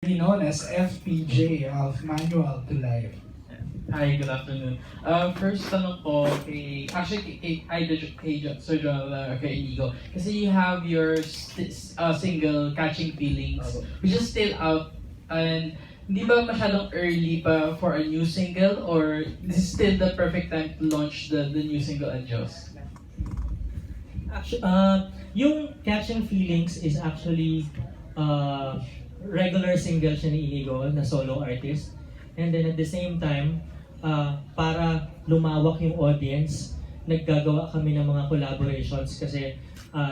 affectionately known as FPJ of Manual to Life. Hi, good afternoon. First tanong ko kay Sir Jonathan or kay Inigo. Kasi you have your single, Catching Feelings, which is still out. And hindi ba masyadong early pa for a new single? Or this is still the perfect time to launch the new single, Adios? Actually, yung Catching Feelings is actually regular single siya ni Inigo na solo artist. And then at the same time, para lumawak yung audience, naggagawa kami ng mga collaborations kasi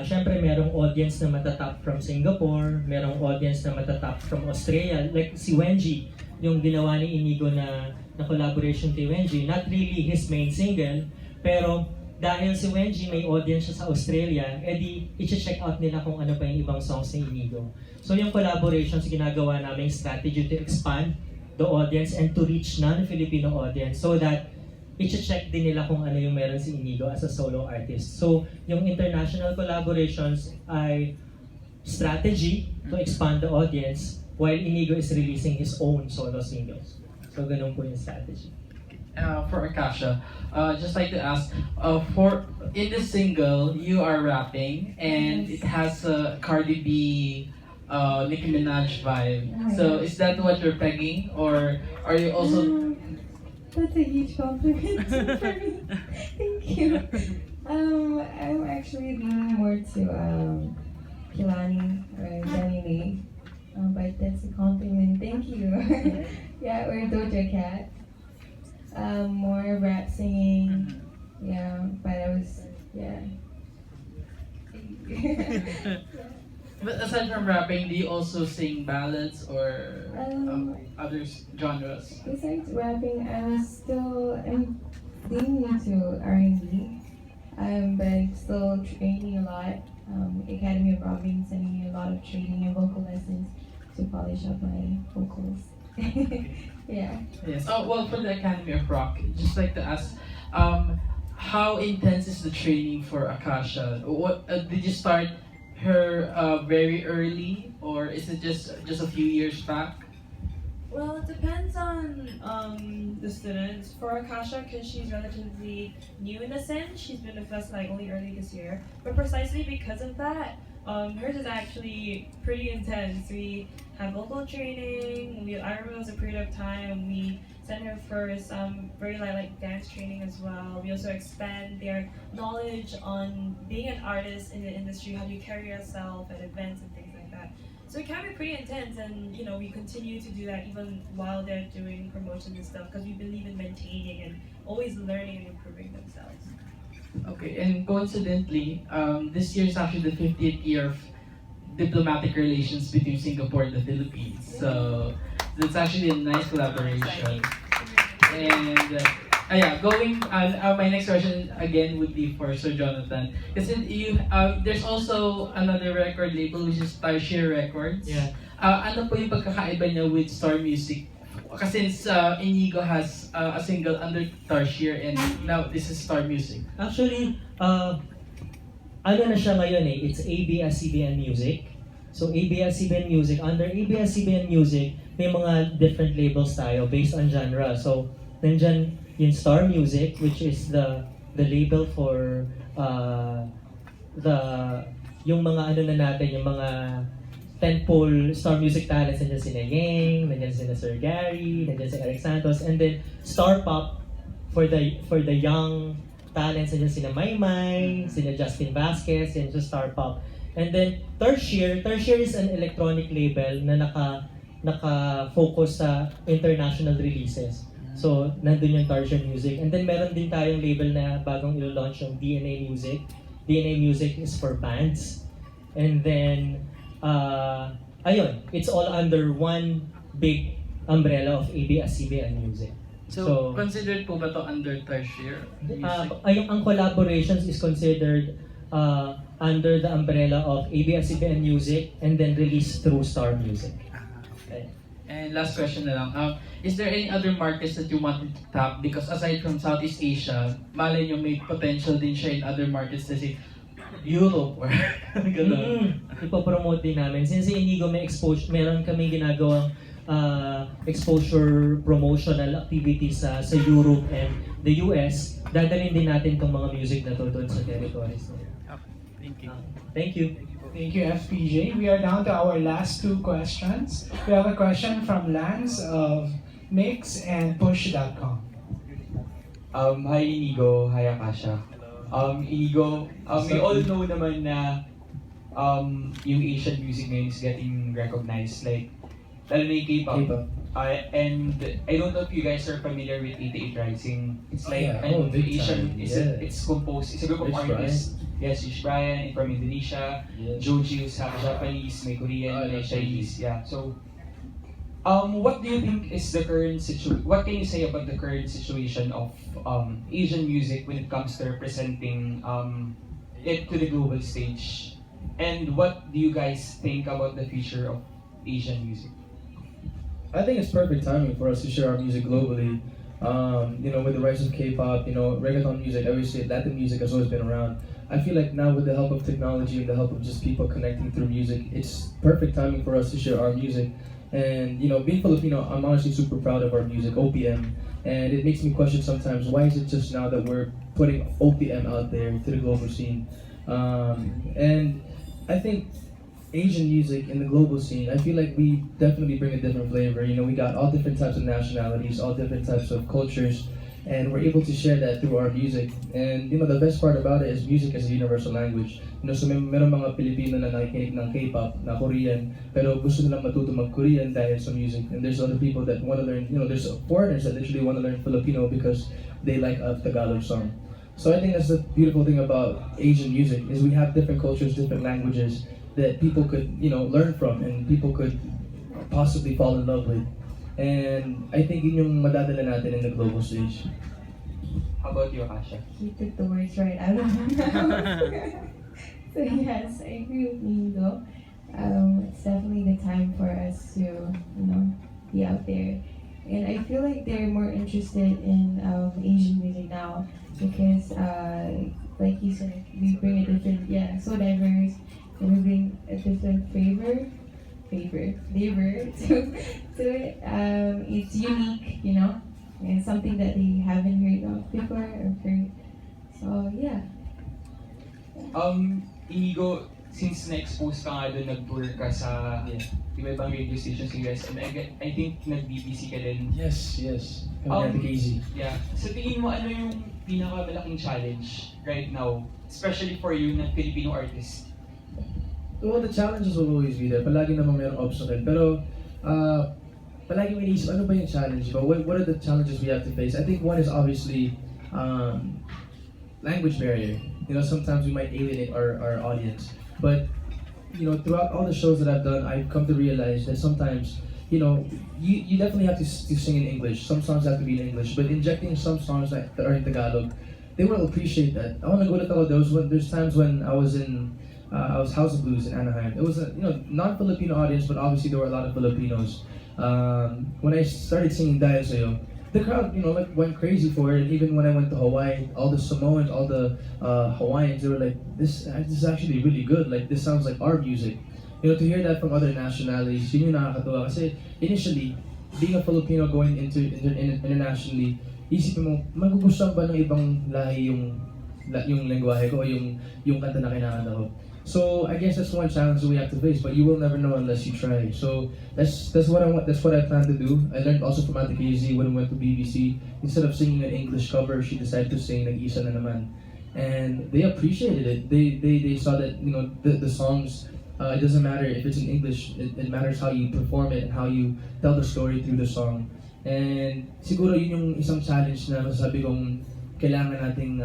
syempre merong audience na matatap from Singapore, merong audience na matatap from Australia. Like si Wenji, yung ginawa ni Inigo na collaboration kay Wenji, not really his main single, pero dahil si Wenji may audience siya sa Australia, edi i-check out nila kung ano pa yung ibang songs ni Inigo. So yung collaborations, ginagawa naming strategy to expand the audience and to reach non-Filipino audience so that i-check din nila kung ano yung meron si Inigo as a solo artist. So yung international collaborations ay strategy to expand the audience while Inigo is releasing his own solo singles. So ganun po yung strategy. For Akasha, just like to ask, for in the single you are rapping and it has a Cardi B, Nicki Minaj vibe. So is that what you're pegging, or are you also? That's a huge compliment for me. Thank you. I'm actually leaning more to Kilani or Jenny Lee. But that's a compliment. Thank you. Yeah, or Doja Cat. More rap singing. Yeah, but I was But aside from rapping, do you also sing ballads or other genres? Besides rapping, I'm leaning into R&B. But I'm still training a lot. Academy of Rock being sending me a lot of training and vocal lessons to polish up my vocals. Yeah. Yes. Oh well, for the Academy of Rock, just like to ask, how intense is the training for Akasha? What did you start her very early, or is it just a few years back? Well, it depends on the students. For Akasha, because she's relatively new in the sense, she's been with us like only early this year. But precisely because of that, hers is actually pretty intense. We have vocal training. I remember it was a period of time we sent her for some very like dance training as well. We also expand their knowledge on being an artist in the industry, how do you carry yourself at events and things like that. So it can be pretty intense, and we continue to do that even while they're doing promotions and stuff, because we believe in maintaining and always learning and improving themselves. Okay, and coincidentally, this year is actually the 50th year of diplomatic relations between Singapore and the Philippines. So that's actually a nice collaboration. And going on, my next question again would be for Sir Jonathan. Kasi there's also another record label which is Tarsier Records. Yeah. Ano po yung pagkakaiba niya with Star Music? Kasi Inigo has a single under Tarsier and now this is Star Music. Actually, ano na siya ngayon eh, it's ABS-CBN Music. So ABS-CBN Music, under ABS-CBN Music, may mga different labels tayo based on genre. So, nandyan yung Star Music, which is the label for yung mga ano na natin, yung mga tentpole Star Music talents. Nandiyan sila Yang, nandiyan sila Sir Gary, nandiyan si Eric Santos, and then Star Pop for the young talents, nandiyan sila Maymay, sila Justin Vasquez, and so Star Pop. And then Tarsier is an electronic label na naka-focus sa international releases. So, nandun yung Tarsier Music. And then meron din tayong label na bagong ilo-launch yung DNA Music. DNA Music is for bands. And then, ayun, it's all under one big umbrella of ABS-CBN Music. So considered po ba to under Tarsier Music? Ang collaborations is considered under the umbrella of ABS-CBN Music and then released through Star Music. Okay. And last question na lang. Is there any other markets that you wanted to tap? Because aside from Southeast Asia, malay nyo may potential din siya in other markets, kasi Europe or gano'n. Ipopromote din namin. Since Inigo may exposure, meron kaming ginagawang exposure promotional activities sa Europe and the US, dadalhin din natin tong mga music na to doon sa territories. Thank you. Thank you. Thank you, FPJ. We are down to our last two questions. We have a question from Lance of Mix and Push.com. Hi Inigo, hi Akasha. Inigo, we all know naman na yung Asian music ngayon is getting recognized, like lalo na yung K-pop. And I don't know if you guys are familiar with 88 Rising. It's like an big Asian, time. it's composed, it's a group of Rich artists. Yes, Rich Brian from Indonesia, Joji who's half Japanese, may Korean, may Chinese. Yeah, so what do you think is the current situation? What can you say about the current situation of Asian music when it comes to representing it to the global stage? And what do you guys think about the future of Asian music? I think it's perfect timing for us to share our music globally. With the rise of K-pop, reggaeton music, I always say Latin music has always been around. I feel like now with the help of technology and the help of just people connecting through music, it's perfect timing for us to share our music. And being Filipino, I'm honestly super proud of our music, OPM. And it makes me question sometimes, why is it just now that we're putting OPM out there to the global scene? And I think Asian music in the global scene, I feel like we definitely bring a different flavor. We got all different types of nationalities, all different types of cultures, and we're able to share that through our music. And the best part about it is music is a universal language. So meron mga Pilipino na nakikinig ng K-pop, na Korean, pero gusto nilang matuto mag-Korean dahil sa music. And there's other people that want to learn, there's foreigners that literally want to learn Filipino because they like a Tagalog song. So I think that's the beautiful thing about Asian music, is we have different cultures, different languages that people could, learn from and people could possibly fall in love with. And I think yun yung madadala natin in the global stage. How about you, Akasha? He took the words right out of my mouth. So yes, I agree with Iñigo. It's definitely the time for us to, be out there. And I feel like they're more interested in Asian music now because, like you said, we bring a different, so diverse, and we bring a different flavor to it. It's unique, and something that they haven't heard of before or heard. So yeah. Inigo, since na-expose ka nga doon, nag-tour ka sa iba-ibang radio stations in US, and I think nag-BBC ka din. Yes. Coming at the KZ. Yeah. So tingin mo, ano yung pinakamalaking challenge right now, especially for you na Filipino artist? Well, the challenges will always be there. Palagi namang mayroong obstacle. Pero, palagi may inisip, ano ba yung challenge? But what are the challenges we have to face? I think one is obviously language barrier. Sometimes we might alienate our audience. But, throughout all the shows that I've done, I've come to realize that sometimes, you definitely have to sing in English. Some songs have to be in English. But injecting some songs that are in Tagalog, they will appreciate that. I want to go to Tagalog. There's times when I was House of Blues in Anaheim. It was a non-Filipino audience, but obviously there were a lot of Filipinos. When I started singing Dahil Sa'yo, the crowd went crazy for it. And even when I went to Hawaii, all the Samoans, all the Hawaiians, they were like, this is actually really good. Like, this sounds like our music. To hear that from other nationalities, yun yung nakakatuwa. Kasi initially, being a Filipino going into internationally, isipin mo, magugustuhan ba ng ibang lahi yung lengguwahe ko o yung kanta na kinakanta ko? So I guess that's one challenge that we have to face, but you will never know unless you try. So that's what I want. That's what I plan to do. I learned also from Ate KZ when we went to BBC. Instead of singing an English cover, she decided to sing Nag-isa na naman, and they appreciated it. They saw that the songs. It doesn't matter if it's in English. It matters how you perform it and how you tell the story through the song. And siguro yun yung isang challenge na masasabi kong kailangan nating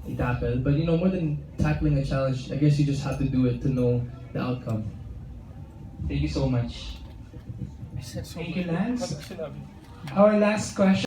i-tackle. But more than tackling a challenge, I guess you just have to do it to know the outcome. Thank you so much. Thank you, Lance. Our last question.